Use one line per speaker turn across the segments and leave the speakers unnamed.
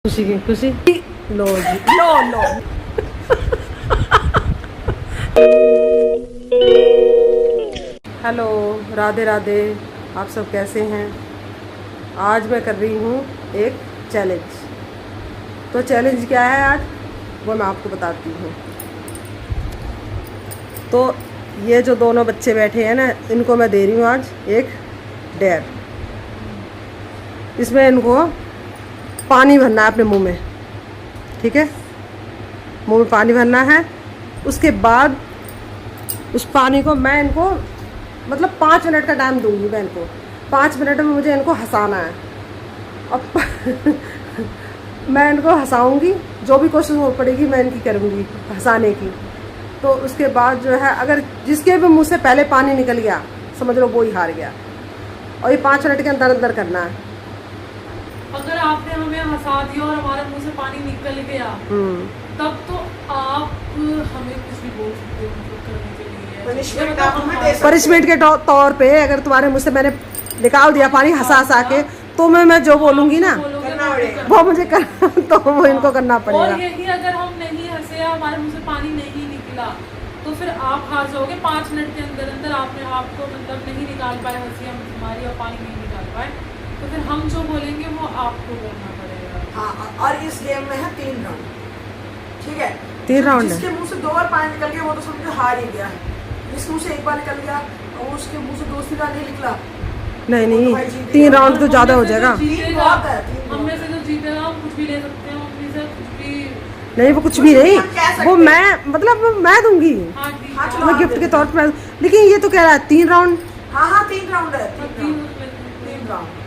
खुशी की खुशी। लो जी, लो लो। हेलो, राधे राधे। आप सब कैसे हैं? आज मैं कर रही हूँ एक चैलेंज। तो चैलेंज क्या है आज, वो मैं आपको बताती हूँ। तो ये जो दोनों बच्चे बैठे हैं ना, इनको मैं दे रही हूँ आज एक डेयर। इसमें इनको पानी भरना है अपने मुंह में, ठीक है? मुंह में पानी भरना है। उसके बाद उस पानी को मैं इनको मतलब 5 मिनट का टाइम दूंगी। मैं इनको 5 मिनट में मुझे इनको हंसाना है। अब मैं इनको हंसाऊंगी, जो भी कोशिश हो पड़ेगी मैं इनकी करूँगी हंसाने की। तो उसके बाद जो है, अगर जिसके भी मुंह से पहले पानी निकल गया, समझ लो वो ही हार गया। और ये 5 मिनट के अंदर अंदर करना है।
अगर आपने हमें हंसा दिया और हमारे मुंह से पानी निकल गया, तब तो आप हमें कुछ भी बोल सकते हो, मतलब करने के लिए
पनिशमेंट के तौर पे अगर तुम्हारे मुंह से मैंने निकाल दिया पानी हंसा के, तो मैं जो बोलूंगी ना वो मुझे तो वो इनको करना पड़ेगा।
और यही अगर हम नहीं हंसे या हमारे मुंह से पानी नहीं निकला, तो फिर आप हार जाओगे। 5 मिनट के अंदर अंदर आपने आपको मतलब नहीं निकाल पाए हंसी हमारी और पानी नहीं निकाल पाए, तो फिर हम जो बोलेंगे वो आपको करना पड़ेगा।
हाँ, और इस गेम में है 3 राउंड, ठीक है?
3 राउंड है।
जिसके मुंह से 2 बार पानी निकल गया वो तो समझो हार ही गया है। जिसके मुंह से 1 बार निकल गया और उसके मुंह से दूसरी बार नहीं निकला,
नहीं 3 राउंड तो ज्यादा हो जाएगा।
हम में से जो जीतेगा हम कुछ भी ले सकते हैं, अपनी से कुछ भी
नहीं, वो कुछ भी नहीं, वो मैं मतलब मैं दूंगी।
हाँ, ठीक
हाँ,
है।
चलो।
मैं गिफ्ट के तौर पर। लेकिन ये तो कह रहा है 3 राउंड।
हाँ 3 राउंड है।
3
3 राउंड।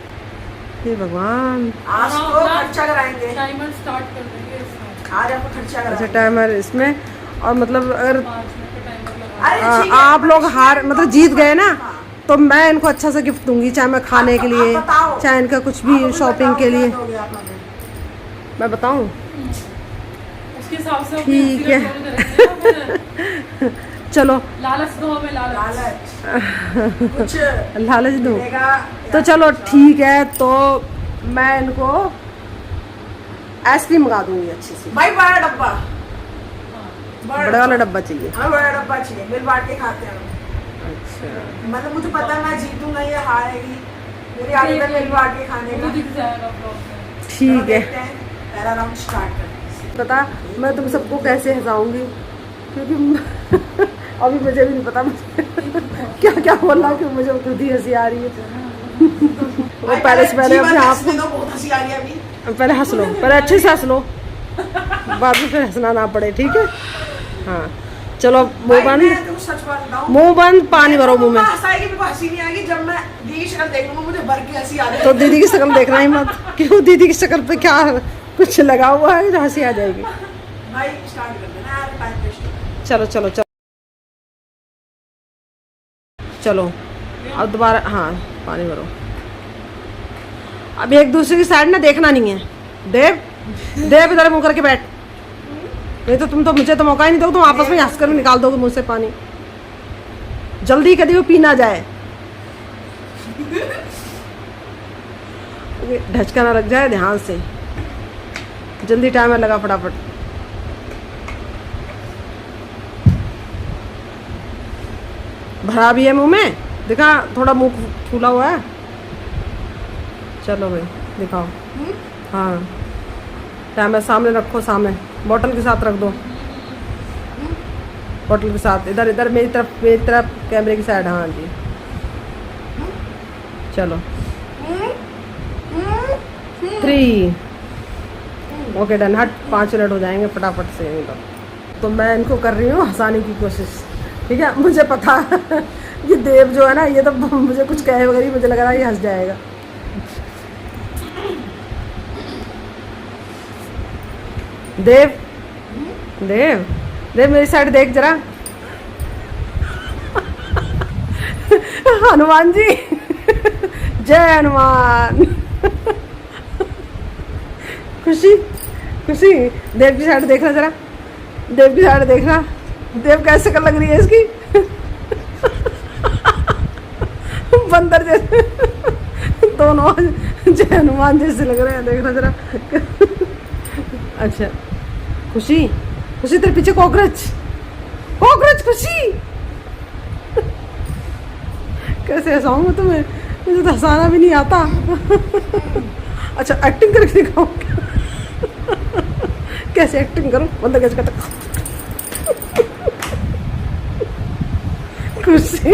हे भगवान।
आज तो खर्चा कराएंगे।
टाइमर स्टार्ट कर देंगे इसमें।
आज आपको खर्चा
अच्छा,
कराएंगे।
टाइमर इसमें। और मतलब अगर
5 मिनट का टाइमर लगा।
अरे ठीक है,
आप लोग हार मतलब जीत गए ना,
हाँ।
तो मैं इनको अच्छा सा गिफ्ट दूंगी, चाहे मैं खाने के लिए,
आप बताओ।
चाहे इनका कुछ
आप
भी
अभी
शॉपिंग
बताओ
के
क्या
लिए।
दोगे आप हमें?
मैं बताऊं?
उसके हिसाब से
ठीक है।
है।
चलो
लालच दो हमें, लालच।
लालच कुछ
लालच दूं?
मिलेगा
तो
या
चलो
कुछ और?
ठीक है, तो मैं इनको आइसक्रीम मंगा दूंगी अच्छी सी।
भाई बड़ा डब्बा,
बड़ा वाला डब्बा चाहिए।
हमें बड़ा डब्बा चाहिए, मिल बांट के खाते हैं हम।
अच्छा,
मतलब मुझे पता है मैं जीतूंगा या हारेगी, मेरी आदत है मिल बांट के खाने
वो
का।
दिख जाएगा ब्लॉग में।
ठीक है।
देखते हैं, पहला राउंड स्टार्ट करते हैं।
पता मैं तुम सबको कैसे हंसाऊंगी, क्योंकि अभी मुझे भी नहीं पता मुझे क्या क्या बोलना, कि मुझे खुद ही हंसी आ रही है। वो पहले से पहले अपने आप
जीवन बहुत हंसी आ रही है अभी।
को पहले हंस लो, पहले अच्छे से हंस लो, बाद में फिर हंसना ना पड़े, ठीक है? हाँ चलो, मुंह
भाई,
बंद,
मैं तुमको सच बात बताऊं,
मुंह बंद, पानी भरो मुंह में।
हंसाएगी मेरे को हंसी नहीं आएगी। जब मैं दीदी की शक्ल देख लूंगा मुझे भर के हंसी आ
तो
जाएगी।
दीदी की शक्ल देखना ही मत, क्यों दीदी की शक्ल पे क्या कुछ लगा हुआ है जो हंसी आ जाएगी।
भाई स्टार्ट कर देना यार, टाइम वेस्ट।
चलो चलो चलो चलो, अब दोबारा हाँ पानी भरो। अब एक दूसरे की साइड ना देखना नहीं है। देव, देव इधर मुंह करके बैठ, नहीं तो तुम तो मुझे तो मौका ही नहीं दोगे, तुम आपस में हंस कर निकाल दोगे मुंह से पानी। जल्दी कभी वो पी ना जाए, ढचका ना लग जाए, ध्यान से। जल्दी टाइमर लगा फटाफट। भरा भी है मुंह में, दिखा थोड़ा मुंह फूला हुआ है। चलो भाई दिखाओ। हाँ, टाइमर सामने रखो, सामने बोतल के साथ रख दो, बोतल के साथ। इधर इधर मेरी तरफ कैमरे की साइड। हाँ जी, चलो 3 ओके डन। हट, 5 मिनट हो जाएंगे फटाफट से। तो मैं इनको कर रही हूँ हंसाने की कोशिश, ठीक है? मुझे पता ये देव जो है ना, ये तो मुझे कुछ कहे वगैरह, मुझे लग रहा है ये हंस जाएगा। देव, देव, देव मेरी साइड देख जरा। हनुमान जी, जय हनुमान। खुशी, खुशी, देव की साइड देखना जरा, देव की साइड देखना। देव कैसे कर लग रही है इसकी, बंदर जैसे दोनों, जय हनुमान जैसे लग रहे हैं, देखना जरा। अच्छा खुशी, खुशी तेरे पीछे कॉकरोच, कॉकरोच खुशी। कैसे हंसाऊं मैं तुम्हें, मुझे तो हंसाना भी नहीं आता। अच्छा एक्टिंग करके दिखाऊं क्या? कैसे एक्टिंग करूं, बंदा कैसे करता? खुशी,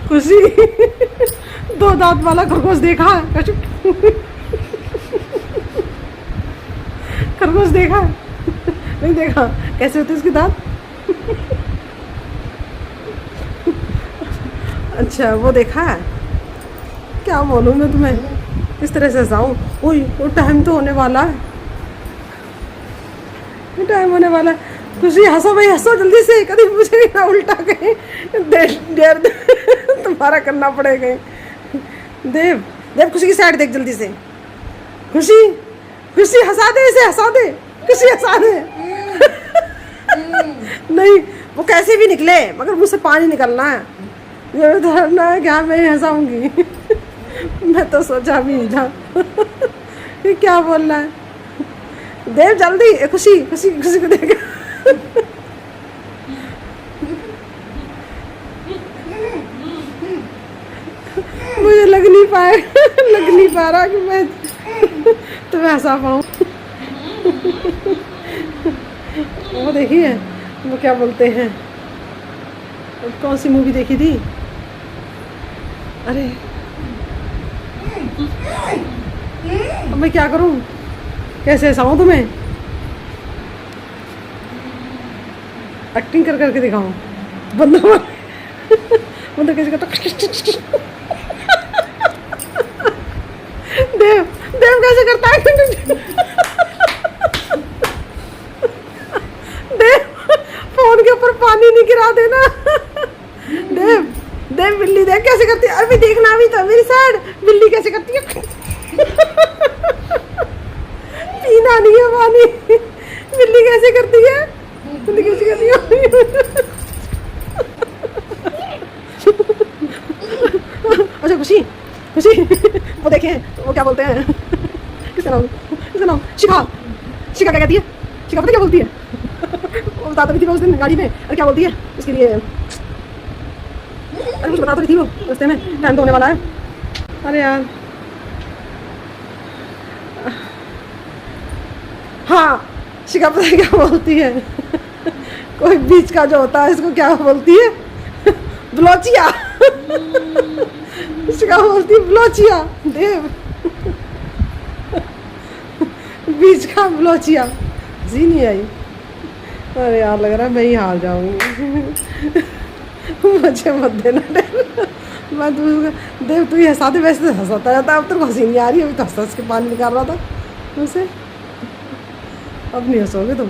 खुशी, दो दांत वाला खरगोश देखा? खरगोश देखा? नहीं देखा? कैसे होते उसके दांत? अच्छा वो देखा है? क्या बोलूँ मैं तुम्हें, किस तरह से हंसाऊं? ओए वो टाइम तो होने वाला है, टाइम होने वाला है। खुशी हंसो भाई, हंसो जल्दी से, कभी मुझे ना उल्टा कहीं देर तुम्हारा करना पड़ेगा। देव, देव खुशी की साइड देख जल्दी से। खुशी, खुशी हंसा दे इसे, हंसा दे, खुशी हंसा दे। नहीं वो कैसे भी निकले मगर मुझसे पानी निकलना है, ये धरना है क्या मैं हंसाऊंगी। मैं तो सोचा भी नहीं था। ये क्या बोल रहा है? देव जल्दी, खुशी, खुशी, खुशी को देख। मुझे लग नहीं पा रहा कि मैं तुम्हें हंसा पाऊँ। वो देखी है, वो क्या बोलते हैं, कौन सी मूवी देखी थी? अरे अब मैं क्या करूं, कैसे हंसाऊं तुम्हें? एक्टिंग कर करके दिखाऊं? बंदा बंदा कैसे करता? देव, देव कैसे करता है? देव फोन के ऊपर पानी नहीं गिरा देना। देव, देव बिल्ली देख कैसे करती है, अभी देखना, अभी तो मेरी साइड बिल्ली कैसे करती है। पीना नहीं है पानी, बिल्ली कैसे करती है, बिल्ली कैसे करती है। अच्छा खुशी, खुशी वो देखे वो क्या बोलते हैं, किसका नाम शिखा, शिखा क्या कहती है? शिखा पता क्या बोलती है? वो बता रही थी उस दिन गाड़ी में, अरे क्या बोलती है उसके लिए, अरे कुछ बता तो रही थी वो रास्ते में, टाइम तो होने वाला है। अरे यार हाँ, शिखा पता है क्या बोलती है? कोई बीच का जो होता है इसको क्या बोलती है? ब्लोचिया। शिखा बोलती है ब्लोचिया। देव बीच का ब्लोचिया, जी नहीं आई। अरे यार लग रहा है मैं ही हार जाऊंगी। मुझे मत देना डर, मैं देव तू ही हंसा दे, वैसे तो हंसाता रहता है, अब तेरे को हंसी नहीं आ रही, अभी तो हंस के पानी निकाल रहा था मुझसे, अब नहीं हंसोगे तुम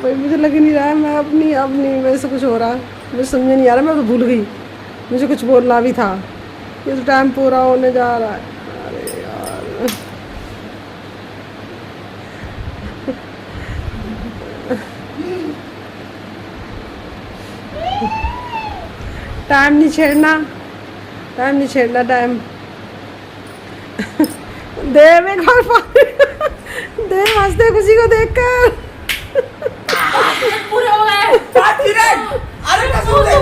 भाई, मुझे लग ही नहीं रहा है मैं अब नहीं मेरे से कुछ हो रहा है, मुझे समझ नहीं आ रहा, मैं तो भूल गई मुझे कुछ बोलना भी था, ये तो टाइम पूरा होने जा रहा है। अरे यार टाइम नहीं छेड़ना, टाइम नहीं छेड़ना, टाइम। देव एक और पानी, देव हंसते खुशी को देखकर।
पूरे हो गए
5 मिनट। अरे कसम से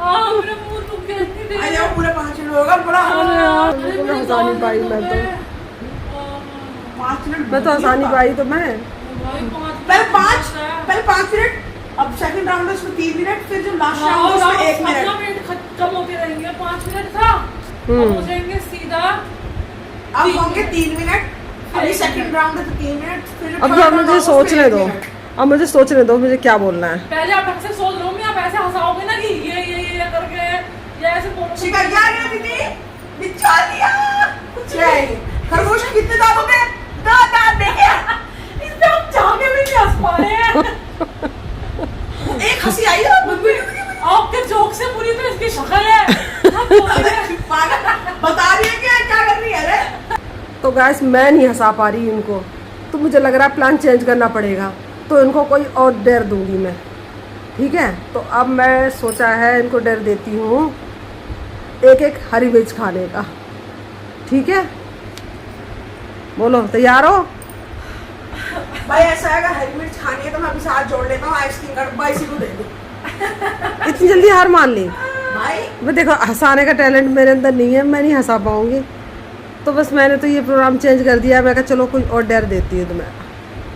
हाँ मेरा मुंह दुख गया इतनी देर
आ जाओ, पूरे 5 मिनट होगा बड़ा।
अरे यार मुझे तो हंसा नहीं पाई मैं तो,
5 मिनट
मैं तो हंसा नहीं पाई तो मैं
पहले 5 मिनट, अब सेकंड राउंड है उसमें 3 मिनट, फिर जो लास्ट राउंड है उसमें 1 मिनट।
15 मिनट खत्म होते रहेंगे, 5 मिनट था, अब हो जाएंगे सीधा,
अब होंगे 3 मिनट, अभी सेकंड राउंड है तो 3 मिनट, फिर
अब तो मुझे सोचने दो, अब मुझे सोचने दो मुझे क्या बोलना है।
पहले आप ढंग से सोच लो, मैं आप ऐसे हंसाओगे ना कि ये करके ये ऐसे बोलो।
शिखा क्या है दीदी, बिच्छा दिया कुछ नहीं। खरगोश के कितने दांत होते हैं? दांत देखे,
इसमें हम जाके भी नहीं हंस पा रहे हैं।
एक हंसी आई है
आपके जोक से पूरी तो इसकी शक्ल है, हम बोल रहे हैं।
बता रही है क्या कर रही है रे?
तो गाइस मैं नहीं हंसा पा रही इनको, तो मुझे लग रहा है प्लान चेंज करना पड़ेगा, तो इनको कोई और डेर दूंगी मैं, ठीक है? तो अब मैं सोचा है इनको डेर देती हूँ एक हरी मिर्च खाने का, ठीक है? बोलो तैयार हो?
भाई ऐसा है, अगर हरी मिर्च खानी है तो मैं अभी साथ जोड़ लेता हूँ, आइसक्रीम का डब्बा इसी को दे दूँ।
इतनी जल्दी हार मान ली?
भाई
मैं देखो हंसाने का टैलेंट मेरे अंदर नहीं है, मैं नहीं हंसा पाऊंगी, तो बस मैंने तो ये प्रोग्राम चेंज कर दिया। मैं कहा चलो कोई और डेयर देती है तुम्हें,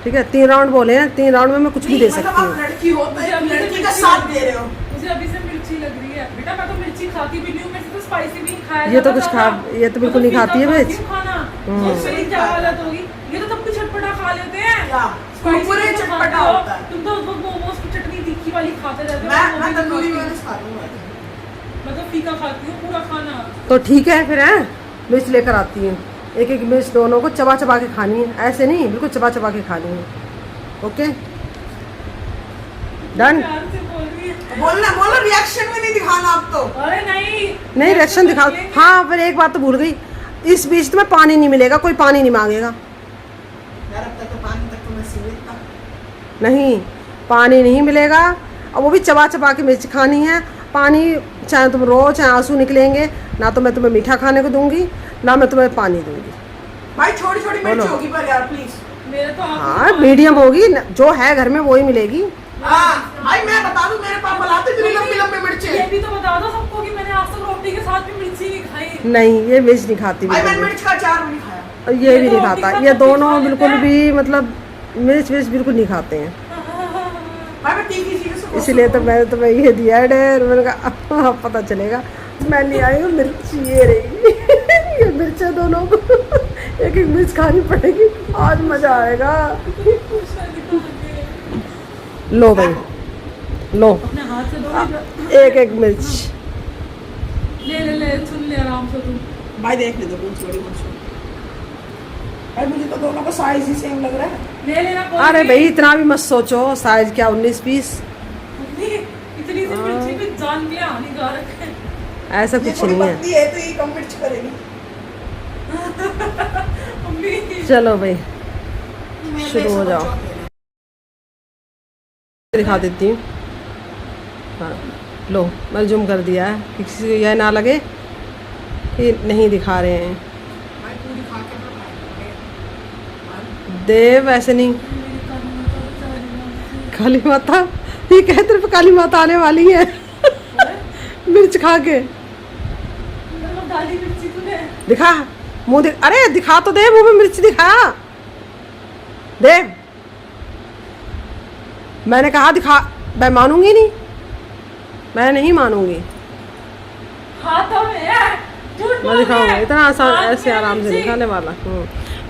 ठीक है? 3 राउंड बोले हैं, 3 राउंड में मैं कुछ भी दे सकती
मतलब आप
हूँ।
लड़की हो तो एक लड़की का साथ दे रहे हो।
मुझे अभी से मिर्ची लग रही है बेटा, मैं तो मिर्ची खाती भी नहीं हूँ, मेरे से तो स्पाइसी भी नहीं खाया
ये तो
जाता
कुछ
ज़्यादा।
खा, ये तो बिल्कुल नहीं खाती है मिर्च।
खाना तो मेरी क्या हालत होगी? ये तो तब भी चटपटा खा लेते हैं।
क्या
Spicy
कुरकुरे
तो
चटपटा
खाते हो।
होता है।
तुम तो वो मोमोज की चटनी तीखी वाली खाते रहते हो।
मैं
वो भी
तंदूरी
खाती हूँ।
मेयोनीज खा लूंगा।
मैं तो फीका खाती हूँ पूरा खाना।
तो ठीक है फिर, है मिर्च लेकर आती हूँ, एक एक मिर्च दोनों को चबा चबा के खानी है, ऐसे नहीं, बिल्कुल चबा चबा के खानी है। Okay done?
प्यार से बोल रही है।
बोलो रिएक्शन में नहीं दिखाना अब तो।
अरे नहीं
नहीं रिएक्शन दिखाओ। हाँ फिर एक बात तो भूल गई, इस बीच तुम्हें पानी नहीं मिलेगा, कोई पानी नहीं मांगेगा।
यार अब तक तो पानी तक तो मैं सीमित था।
नहीं पानी नहीं मिलेगा, और वो भी चबा चबा के मिर्च खानी है। पानी चाहे तुम रो चाहे आंसू निकलेंगे, ना तो मैं तुम्हें मीठा खाने को दूंगी, ना मैं तुम्हें पानी दूंगी।
भाई छोटी छोटी मिर्च
बोलो।
होगी पर यार प्लीज।
मेरे तो
हाँ मीडियम होगी, जो है घर में वही मिलेगी।
भाई मैं बता दूं, मेरे पापा लाते थे लंबी लंबी
ये
मिर्चें।
भी तो बता दो सबको कि मैंने आज तक रोटी के साथ भी मिर्ची नहीं खाई।
नहीं ये मिर्च नहीं खाती
भाई मैंने
बिल्कुल
मिर्च का अचार भी नहीं खाया।
भी, ये भी
तो
नहीं
रोटी
खाता,
के
ये
साथ
दोनों
खा लेते
बिल्कुल
हैं।
भी मतलब मिर्च विर्च बिल्कुल नहीं खाते हैं।
भाई मैं तीखी चीजें से
इसलिए तो मैंने तुम्हें ये दिया है डेर, मैंने कहा अब पता चलेगा। मैं नहीं आई हूँ मिर्च, ये रही ये मिर्चें दोनों को एक एक मिर्च खानी पड़ेगी, आज मजा आएगा। लो भाई लो,
अपने हाथ से दो।
एक एक मिर्च।
ले ले ले, सुन ले आराम से तुम।
भाई देख ले, कौन सी बड़ी कौन सी। भाई मुझे तो दोनों का साइज ही सेम लग रहा है।
ले लेना कोई
अरे
भी।
भाई इतना भी मत सोचो, साइज क्या 19 पीस,
इतनी सी मिर्ची भी जान के लिए हानिकारक है।
ऐसा
ये
कुछ
थोड़ी
नहीं है।
पतली है तो ये कम मिर्च करेगी।
मम्मी
चलो भाई
मैं
शुरू हो
समझ
जाओ।
जाती हूँ।
दिखा देती हूँ। हाँ लो, मैंने जूम कर दिया है कि किसी को यह ना लगे कि नहीं दिखा रहे हैं।
भाई पूरी खा के तो खाएंगे।
देव ऐसे नहीं, काली माता ये कह तेरे पे काली माता आने वाली है मिर्च खा के।
डाली मिर्ची तूने।
दिखा मुंह दिख, अरे दिखा तो दे, मुंह में मिर्च दिखा दे। मैंने कहा दिखा, मैं मानूंगी नहीं, मैं नहीं मानूंगी।
हाथों में है, झूठ बोल
मैं दिखाऊंगा,
रहे हैं।
इतना आसान
हाथ
ऐसे
में
आराम से
मिर्ची।
दिखाने वाला।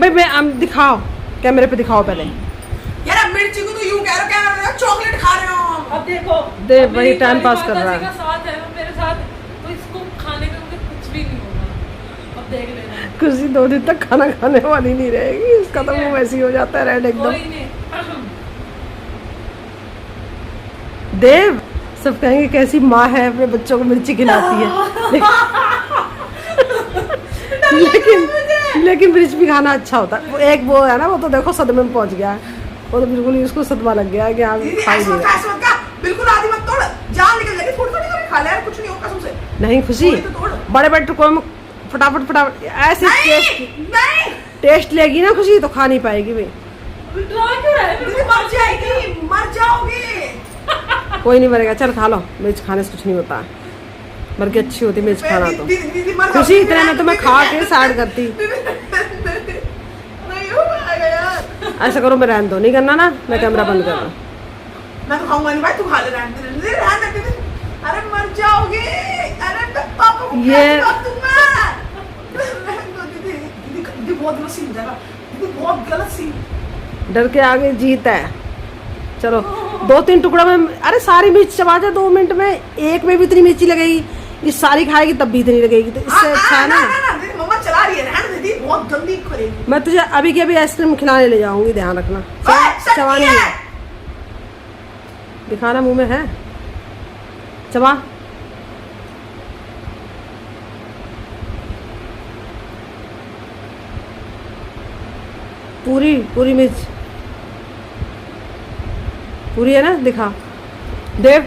भाई मैं दिखाओ, कैमरे पे दिखाओ पहले।
यार अब मिर्ची को तो यूं कह रहे हो क्या चॉकलेट खा रहे हो।
अब देखो
दे
अब
भाई,
मेरी
टाइम
काली
पास कर
माता
रहा
जी
है।
का साथ है वो मेरे साथ, तो इसको खाने में मुझे कुछ भी नहीं होगा। अब देख लेना।
कुर्सी 2 दिन तक खाना खाने वाली नहीं रहेगी, इसका तो मुंह वैसे ही हो जाता है रेड एकदम।
कोई नहीं।
देव सब कहेंगे कैसी माँ है, अपने बच्चों को मिर्ची खिलाती है लेकिन मिर्च भी खाना अच्छा होता है। वो एक वो है ना, वो तो देखो सदमे में पहुंच गया है, वो तो बिल्कुल ही उसको सदमा लग गया है कि हाँ
दीदी
खाई
ऐसा
नहीं
मत
रहा।
ऐसा मत का बिल्कुल आधी मत तोड़, जान निकल जाएगी। थोड़ी थोड़ी करके खा ले यार, कुछ नहीं होगा कसम से।
नहीं खुशी,
थोड़ी तो तोड़।
बड़े बड़े टुकड़ों में फटाफट फटाफट ऐसे
नहीं नहीं
टेस्ट लेगी ना खुशी, तो खा नहीं पाएगी भाई।
डरा क्यों रहे हो?
दीदी मर जाएगी, मर जाओगी।
कोई नहीं मरेगा, चल खा लो, मिर्च खाने से कुछ नहीं होता, बल्कि अच्छी होती मिर्च खाना तो।
दीदी मर
खुशी इतने में तो मैं खा के साइड करती।
नहीं हो पाएगा यार।
ऐसा करो, मैं रहने दो, नहीं करना ना, मैं कैमरा बंद कर रहा हूँ।
मैं तो खाऊंगा नहीं भाई, तू खा ले। रहने दे दीदी। अरे मर जाओगे। अरे मैं पापा को
ये-
क्या दूंगा। रहने दो दीदी। दीदी बहुत गलत सीन हो जाएगा। दीदी बहुत गलत सीन।
डर के आगे जीत है। चलो 2-3 टुकड़ा में, अरे सारी मिर्च चबा जा 2 मिनट में, एक में भी इतनी मिर्ची लगेगी, ये सारी खाएगी तब भी इतनी लगेगी, तो इससे अच्छा है ना।
दीदी मम्मा चला रही है, रहने दे दीदी, बहुत गंदी करेगी।
मैं तुझे अभी के अभी आइसक्रीम खिलाने ले जाऊंगी, ध्यान रखना।
सच्ची
चबानी
है।
है, दिखाना मुंह में है, चबा। पूरी पूरी मिर्च पूरी है ना, दिखा देव।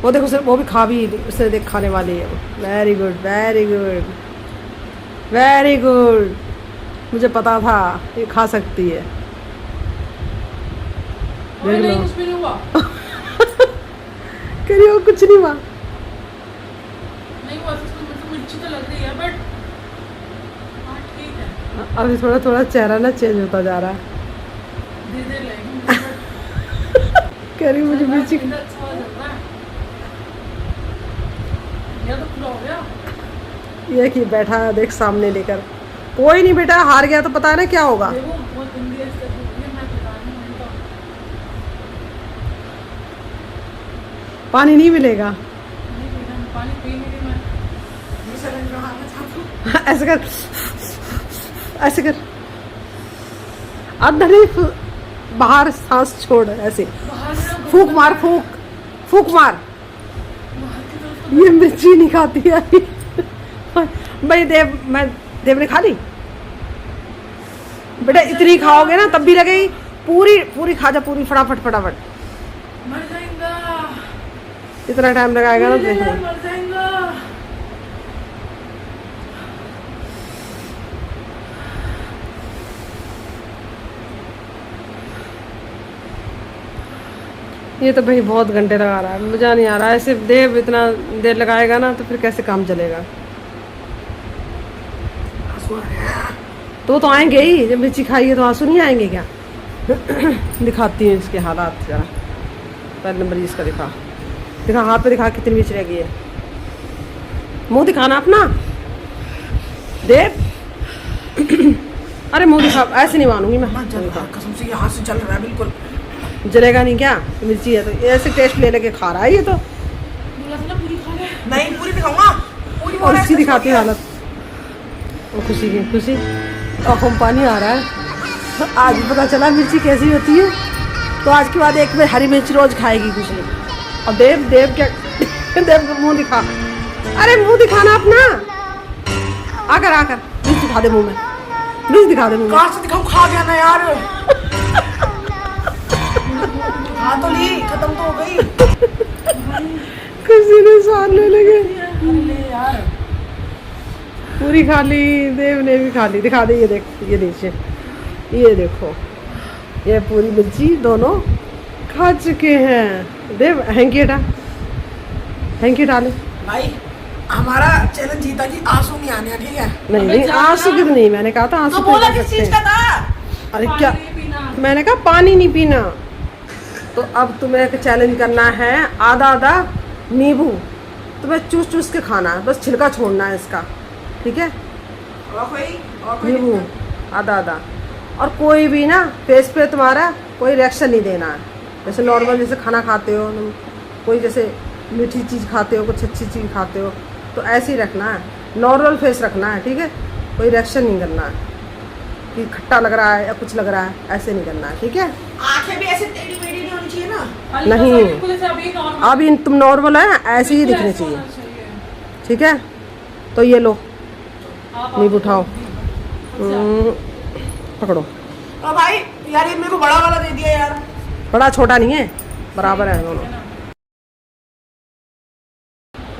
वो देखो सर, वो भी खा भी, उससे देख खाने वाली है वो। Very good very good very good. मुझे पता था ये खा सकती है।
और
देख
नहीं
लो।
कुछ भी नहीं हुआ,
करियो कुछ नहीं हुआ।
नहीं हुआ तो मतलब मिर्ची तो लग रही है बट हाँ ठीक है,
अभी थोड़ा थोड़ा चेहरा ना चेंज होता जा रहा है।
धीरे लगेगी बट
करी मुझे मिर्ची
अच्छा हो जाता है। ये तो पूरा हो गया।
ये कि बैठा है देख सामने लेकर। कोई नहीं बेटा, हार गया तो पता है ना क्या होगा।
देखो बहुत गंदी है इससे होती है, मैं बता रही हूँ तो
पानी नहीं मिलेगा।
नहीं पीना, पानी पी नहीं रही मैं।
ये चैलेंज में हारना चाहता हूँ।
ऐसे कर, ऐसे कर, अंदर ही बाहर सांस छोड़, ऐसे
बाहर से ना
फूक मार, फूक फूक मार।
बाहर की तरफ तो
ये मिर्ची नहीं खाती है भाई। देव ने खा ली बेटा। इतनी खाओगे ना तब भी लगेगी। पूरी पूरी खा जा, पूरी फटाफट फटाफट।
मर जाएगा,
इतना टाइम लगाएगा ना देखो।
मर जाएगा।
ये तो भाई बहुत घंटे लगा रहा है, मजा नहीं आ रहा है। ऐसे देव इतना देर लगाएगा ना तो फिर कैसे काम चलेगा।
आंसू आ रहे हैं।
तो आएंगे ही, जब मिर्ची खाइए तो आंसू नहीं आएंगे क्या। दिखाती हूँ इसके हालात जरा। पहले नंबर इसका दिखा, दिखा हाथ पे दिखा कितनी मिर्च रह गई है। मुंह दिखाना अपना देव। अरे मुंह दिखा, ऐसे नहीं मानूंगी मैं।
मत जल रहा, कसम से ये हाथ से जल रहा है बिल्कुल।
जलेगा नहीं क्या, मिर्ची है तो ऐसे टेस्ट ले लेके खा रहा है ये तो।
बोला था ना पूरी खा ले।
नहीं पूरी दिखाऊंगा, पूरी
और इसकी दिखाती है हालत। और खुशी की खुशी आंखों में पानी आ रहा है। आज पता चला मिर्ची कैसी होती है। तो आज के बाद एक में हरी मिर्च रोज खाएगी खुशी। और देव क्या देव का मुंह दिखा। अरे मुंह दिखाना अपना। आकर आकर मिर्च दिखा दे मुंह में, मिर्च दिखा दे मुंह में।
कहाँ से दिखाऊं, खा गया ना यार। हाँ तो ली, खत्म तो हो गई।
खुशी ने स्वाद ले लगे।
अरे यार
पूरी खा ली, देव ने भी खा ली। दिखा दे, ये देख, ये नीचे, ये देखो, ये पूरी मिर्ची दोनों खा चुके हैं। देव हैंकी हटा, हैंकी डाले।
भाई हमारा चैलेंज जीता कि आंसू नहीं आने, ठीक है।
नहीं नहीं, आंसू की तो नहीं, मैंने कहा था आंसू
तो
तो
बोला
नहीं
किस
सकते।
चीज का था?
अरे क्या,
पानी पीना।
मैंने कहा पानी नहीं पीना। तो अब तुम्हें एक चैलेंज करना है, आधा आधा नींबू तुम्हें चूस चूस के खाना है, बस छिलका छोड़ना है इसका, ठीक है।
और कोई
नींबू
दिक्कत?
आधा आधा। और कोई भी ना फेस पे तुम्हारा कोई रिएक्शन नहीं देना है। जैसे नॉर्मल जैसे खाना खाते हो तुम, कोई जैसे मीठी चीज़ खाते हो, कुछ अच्छी चीज़ खाते हो, तो ऐसे ही रखना है, नॉर्मल फेस रखना है, ठीक है। कोई रिएक्शन नहीं करना है कि खट्टा लग रहा है या कुछ लग रहा है, ऐसे नहीं करना है, ठीक है।
आंखें भी ऐसे टेढ़ी मेढ़ी नहीं होनी चाहिए ना।
हल्का सा
नहीं।
बिल्कुल ऐसे अभी normal,
अब तुम नॉर्मल है, ऐसे ही
बिल्कुल
दिखनी
ऐसे
चाहिए,
होना चाहिए।
ठीक है। तो ये लो,
आप
नींबू उठाओ।
अच्छा।
पकड़ो।
और भाई यार ये मेरे को बड़ा वाला दे दिया यार।
बड़ा छोटा नहीं है, बराबर है दोनों।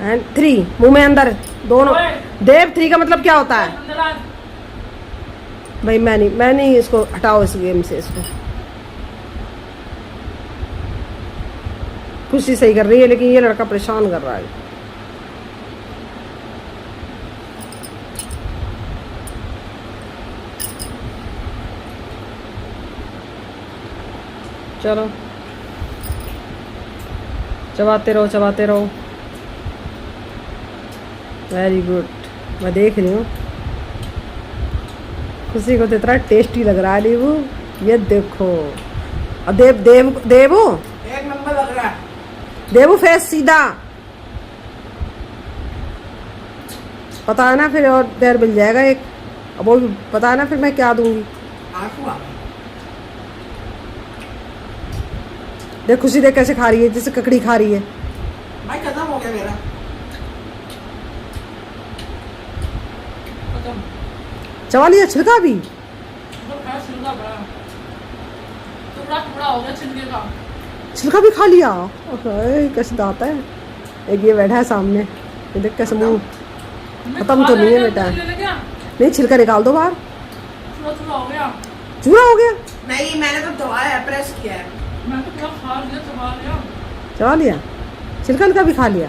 एंड 3 मुंह में अंदर दोनों। देव 3 का मतलब क्या होता है
अंदर आ।
भाई। मैं नहीं इसको हटाओ इस गेम से। इसको खुशी सही कर रही है, लेकिन ये लड़का परेशान कर रहा है। चलो चबाते रहो, चबाते रहो। वेरी गुड, मैं देख रही हूँ। खुशी को तो इतना टेस्टी लग रहा है नींबू, ये देखो। और देवू
एक नंबर लग रहा है।
देवू फेस सीधा, पता है ना। फिर और देर मिल जाएगा एक, अब वो भी पता है ना फिर मैं क्या दूंगी।
आंसू आ गए।
देख खुशी देख कैसे खा रही है, जैसे ककड़ी खा रही है।
भाई खत्म हो गया मेरा।
खत्म।
चबा लिया छिलका भी।
तो खा छिलका बड़ा टुकड़ा टुकड़ा हो गया छिलके का।
छिलका भी खा लिया। ओए कैसे दांत है। एक ये बैठा है सामने, ये देख कैसे मुंह। खत्म तो नहीं है बेटा।
ले ले क्या?
नहीं, छिलका निकाल दो बाहर।
चूरा हो गया।
चूरा हो गया?
नहीं, मैंने तो दबाया है, प्रेस किया है।
मैं तो पूरा खा लिया, चबा लिया।
चबा लिया, छिलकन का भी खा लिया।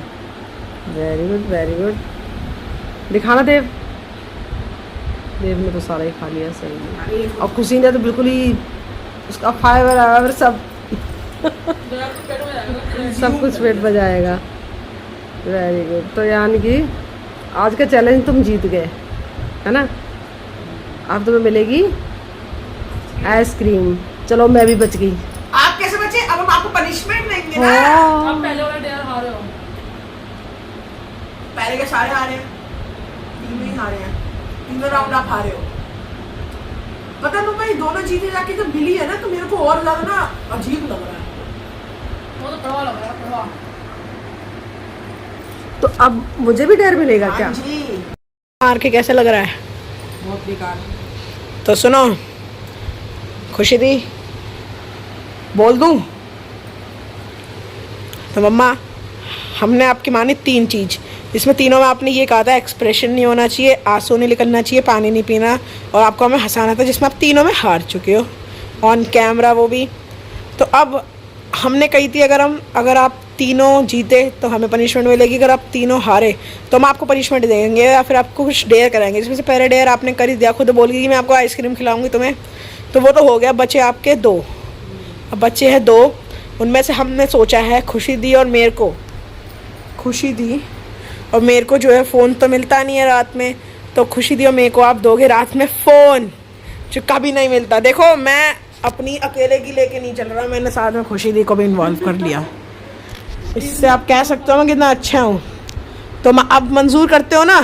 Very good very good. दिखाना देव। देव ने तो सारा ही खा लिया, सही है।
अरे ये
और खुशी ने तो बिल्कुल ही उसका फाइबर वाइबर सब
जरा तो पेट में जाएगा।
सब कुछ पेट बजाएगा। Very good. तो यानी कि आज का चैलेंज तुम जीत गए, है ना? अब तुम्हें मिलेगी आइसक्रीम। चलो मैं भी बच गई।
आप कैसे बचे? अब हम आपको पनिशमेंट देंगे ना।
हाँ।
आप पहले वाला डेयर हारे हो।
पहले के सारे हारे हैं, तीनों ही हारे हैं, तीनों राउंड आप हारे हो। पता नहीं भाई, दोनों जीते जाके जब मिली है ना तो मेरे को और ज्यादा ना अजीब लग रहा है।
वो तो कड़वा लग रहा है, कड़वा।
तो अब मुझे भी डर मिलेगा क्या?
हाँ जी। हार के कैसा लग रहा है?
बहुत बेकार।
तो सुनो खुशी दी, बोल दूं तो मम्मा, हमने आपकी मानी 3 चीज़। इसमें तीनों में आपने ये कहा था एक्सप्रेशन नहीं होना चाहिए, आंसू नहीं निकलना चाहिए, पानी नहीं पीना, और आपको हमें हंसाना था, जिसमें आप तीनों में हार चुके हो ऑन कैमरा, वो भी। तो अब हमने कही थी अगर आप तीनों जीते तो हमें पनिशमेंट मिलेगी, अगर आप तीनों हारे तो हम आपको पनिशमेंट देंगे या फिर आपको कुछ डेयर कराएंगे। जिसमें से पहले डेयर आपने कर ही दिया, खुद बोल गई कि मैं आपको आइसक्रीम खिलाऊंगी तुम्हें, तो वो तो हो गया। बचे आपके 2। अब बचे हैं 2, उनमें से हमने सोचा है खुशी दी और मेरे को, खुशी दी और मेरे को जो है फ़ोन तो मिलता नहीं है रात में, तो खुशी दी और मेरे को आप दोगे रात में फ़ोन, जो कभी नहीं मिलता। देखो मैं अपनी अकेले की लेके नहीं चल रहा, मैंने साथ में खुशी दी को भी इन्वॉल्व कर लिया। इससे आप कह सकते हो मैं कितना अच्छा हूँ। तो अब मंजूर करते हो ना?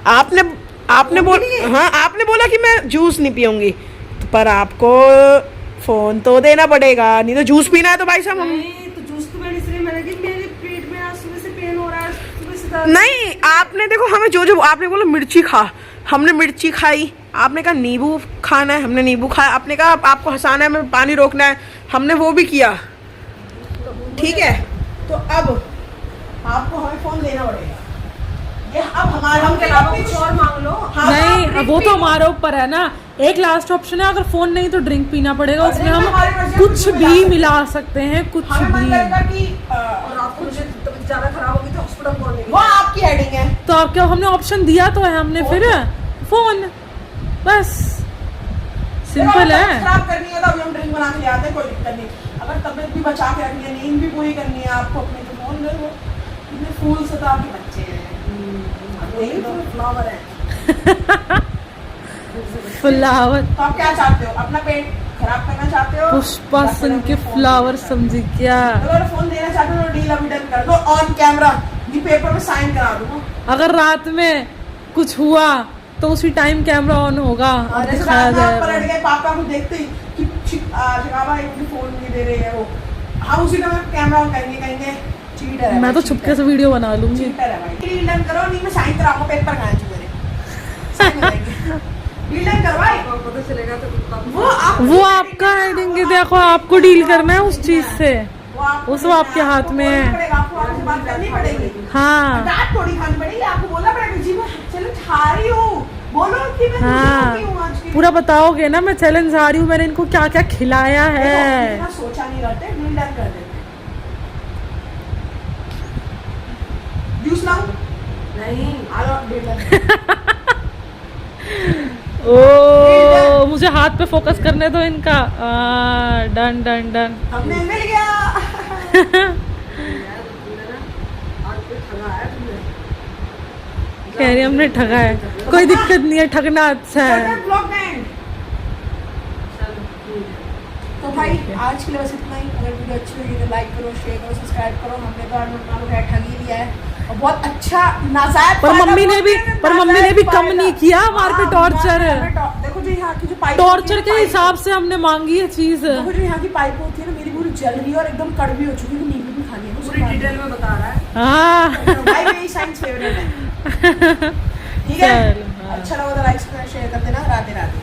आपने बोला कि मैं जूस नहीं पीऊँगी, पर आपको फ़ोन तो देना पड़ेगा, नहीं तो जूस पीना है तो भाई साहब हम
तो जूस तो मैंने इसलिए मैंने कि मेरे पेट में आज सुबह से पेन हो रहा है, सुबह से दर्द।
नहीं, आपने देखो हमें जो आपने बोला मिर्ची खा, हमने मिर्ची खाई। आपने कहा नींबू खाना है, हमने नींबू खाया। आपने कहा आपको हंसाना है, हमें पानी रोकना है, हमने वो भी किया। ठीक है, तो अब आपको हमें फोन देना पड़ेगा। ये अब हमारा, हम के अलावा कुछ और मांग लो। हाँ,
नहीं,
ड्रिंक
वो तो
पी लो।
हमारे ऊपर है ना। एक लास्ट ऑप्शन है, अगर फोन नहीं तो ड्रिंक पीना पड़ेगा। उसमें
ड्रिंक
हम
हमारी मर्जी,
कुछ
हम
भी मिला सकते हैं, कुछ
हमें मन
भी।
करेगा कि
और आपको मुझे तबीयत ज्यादा खराब होगी तो हॉस्पिटल कौन लेके
वो आपकी हेडिंग है।
तो आप क्या, हमने ऑप्शन दिया तो है हमने, फिर फोन, बस सिंपल है।
खराब करनी है तो अभी हम ड्रिंक बना के ले आते हैं, कोई दिक्कत नहीं। अगर तबीयत भी बचा के रखनी है, नींद भी पूरी करनी है आपको अपने, तो फोन ले लो। इतने फूल से तो आपके बच्चे हैं, यही तो फ्लावर है।
फ्लावर,
तो आप क्या चाहते हो? अपना पेट खराब करना चाहते हो?
पुष्पा
या फिर
सुन के
अपने फोन
फ्लावर
देना?
समझी क्या?
अगर फोन देना चाहते हो तो डील अभी डन कर दो ऑन कैमरा, ये पेपर में साइन करा दूंगा।
अगर रात में कुछ हुआ तो उसी टाइम कैमरा ऑन होगा और
जैसे
दिखाया
रात में आप पलट
जाएगा।
गए, पापा को देखते ही कि शिकावा एक भी फोन नहीं दे रहे हैं वो, हम उसी टाइम कैमरा ऑन करेंगे, कहेंगे चीटर है।
मैं तो छुपके से वीडियो बना लूंगी।
चीटर है भाई। डील डन करो, नहीं मैं साइन कराऊंगा, पेपर कहाँ है मेरे, साइन कराएंगे। डील डन करो भाई।
पता चलेगा तो
वो आपका हेडिंग है, देखो आपको डील करना है उस चीज से, वो सब आपके हाथ में है।
आपको आपसे बात करनी पड़ेगी,
हाँ
डांट थोड़ी खानी पड़ेगी, आपको बोलना पड़ेगा जी मैं चैलेंज हारी हूँ, बोलो कि मैं
हाँ,
जीती हूँ आज की।
पूरा बताओगे ना मैं चैलेंज हारी हूँ, मैंने इनको क्या क्या खिलाया है।
इतना सोचा नहीं करते, डील डन कर देते। जूस लाऊं?
नहीं।
आ लो, डील डन।
ओ, मुझे हाथ पे फोकस करने दो इनका। Done done done.
हमने मिल गया।
कह रही हमने ठगा है, कोई दिक्कत नहीं है, ठगना अच्छा है।
Blog and. तो भाई आज के लिए बस इतना ही। अगर वीडियो अच्छी लगी तो लाइक करो, शेयर करो, सब्सक्राइब करो। हमने तो आज ठग ही दिया है और बहुत अच्छा नाजायज।
पर मम्मी ने भी कम नहीं किया हमारे पे टॉर्चर।
देखो जो यहाँ की जो पाइप,
टॉर्चर के हिसाब से हमने मांगी है चीज।
देखो जो यहाँ की पाइप होती है ना, मेरी पूरी जल रही है और एकदम कड़वी हो चुकी है, नींबू भी खा लिया
पूरी डिटेल में बता रहा है।
हाँ
भाई मेरी साइंस फेवरेट है। ठीक है,
चलो, हाँ।
अच्छा लगा तो लाइक शेयर कर देना। राधे राधे।